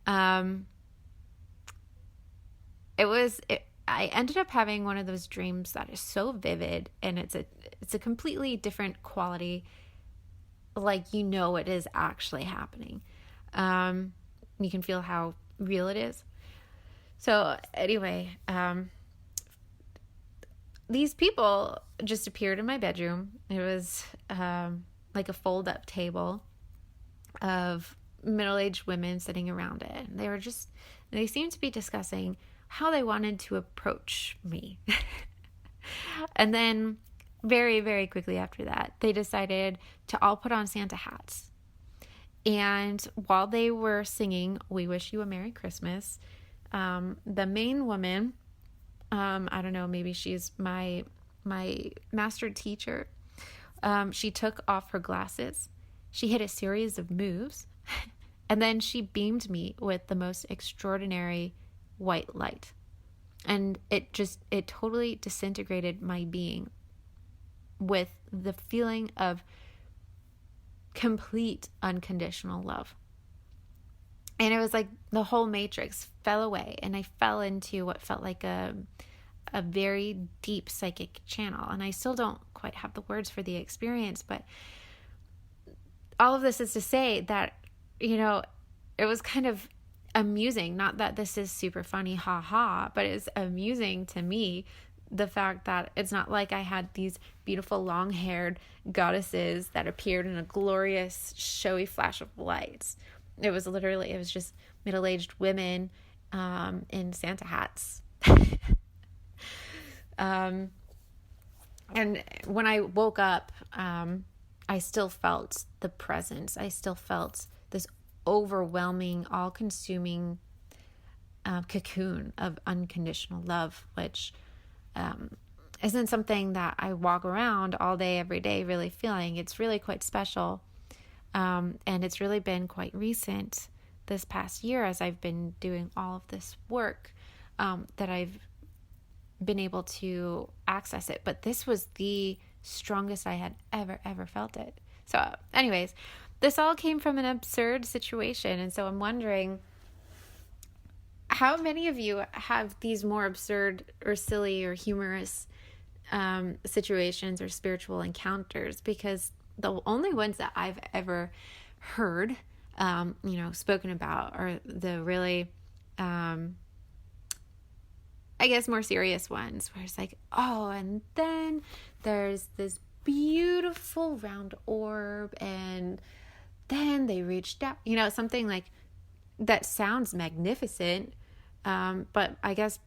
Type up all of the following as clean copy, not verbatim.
Um, I ended up having one of those dreams that is so vivid, and it's a completely different quality. Like, it is actually happening. You can feel how real it is. So anyway, these people just appeared in my bedroom. It was like a fold-up table of middle-aged women sitting around it. They seemed to be discussing how they wanted to approach me. And then very, very quickly after that, they decided to all put on Santa hats. And while they were singing "We Wish You a Merry Christmas," the main woman, I don't know, maybe she's my master teacher, she took off her glasses. She hit a series of moves, and then she beamed me with the most extraordinary white light. And it totally disintegrated my being with the feeling of complete unconditional love. And it was like the whole matrix fell away, and I fell into what felt like a very deep psychic channel. And I still don't quite have the words for the experience, but all of this is to say that, it was kind of amusing. Not that this is super funny, but it's amusing to me, the fact that it's not like I had these beautiful long-haired goddesses that appeared in a glorious, showy flash of lights. It was just middle-aged women in Santa hats. And when I woke up, I still felt the presence. I still felt this overwhelming, all-consuming cocoon of unconditional love, which isn't something that I walk around all day, every day really feeling. It's really quite special. And it's really been quite recent this past year, as I've been doing all of this work, that I've been able to access it. But this was the strongest I had ever felt it. So anyways, this all came from an absurd situation. And so I'm wondering, how many of you have these more absurd or silly or humorous situations or spiritual encounters? Because the only ones that I've ever heard, spoken about are the really, I guess, more serious ones, where it's like, oh, and then there's this beautiful round orb, and then they reached out, something like that sounds magnificent. But I guess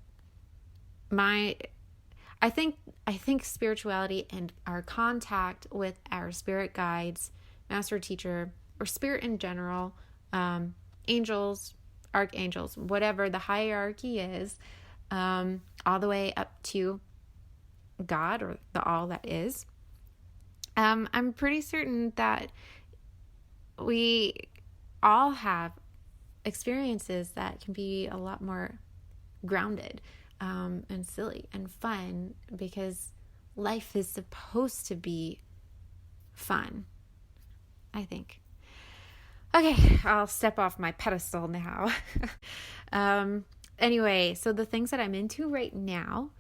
I think spirituality and our contact with our spirit guides, master teacher, or spirit in general, angels, archangels, whatever the hierarchy is, all the way up to God, or the all that is. I'm pretty certain that we all have experiences that can be a lot more grounded and silly and fun, because life is supposed to be fun, I think. Okay, I'll step off my pedestal now. Anyway, so the things that I'm into right now,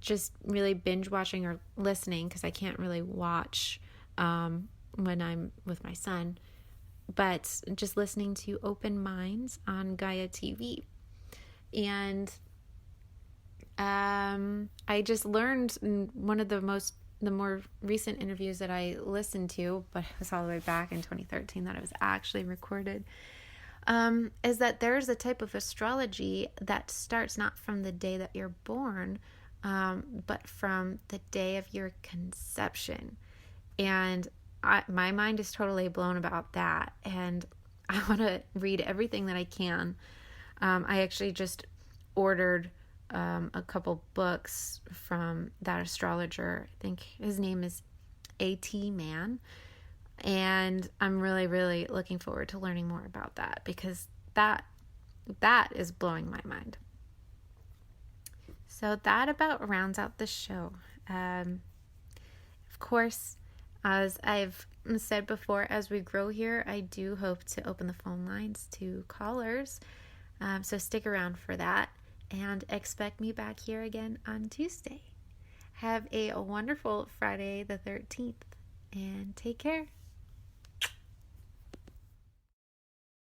just really binge watching or listening, because I can't really watch when I'm with my son, but just listening to Open Minds on Gaia TV. And I just learned in one of the more recent interviews that I listened to, but it was all the way back in 2013 that it was actually recorded, is that there's a type of astrology that starts not from the day that you're born, but from the day of your conception. And my mind is totally blown about that, and I want to read everything that I can. I actually just ordered a couple books from that astrologer. I think his name is A.T. Mann, and I'm really, really looking forward to learning more about that, because that is blowing my mind. So that about rounds out the show. Of course, as I've said before, as we grow here, I do hope to open the phone lines to callers. So stick around for that and expect me back here again on Tuesday. Have a wonderful Friday the 13th and take care.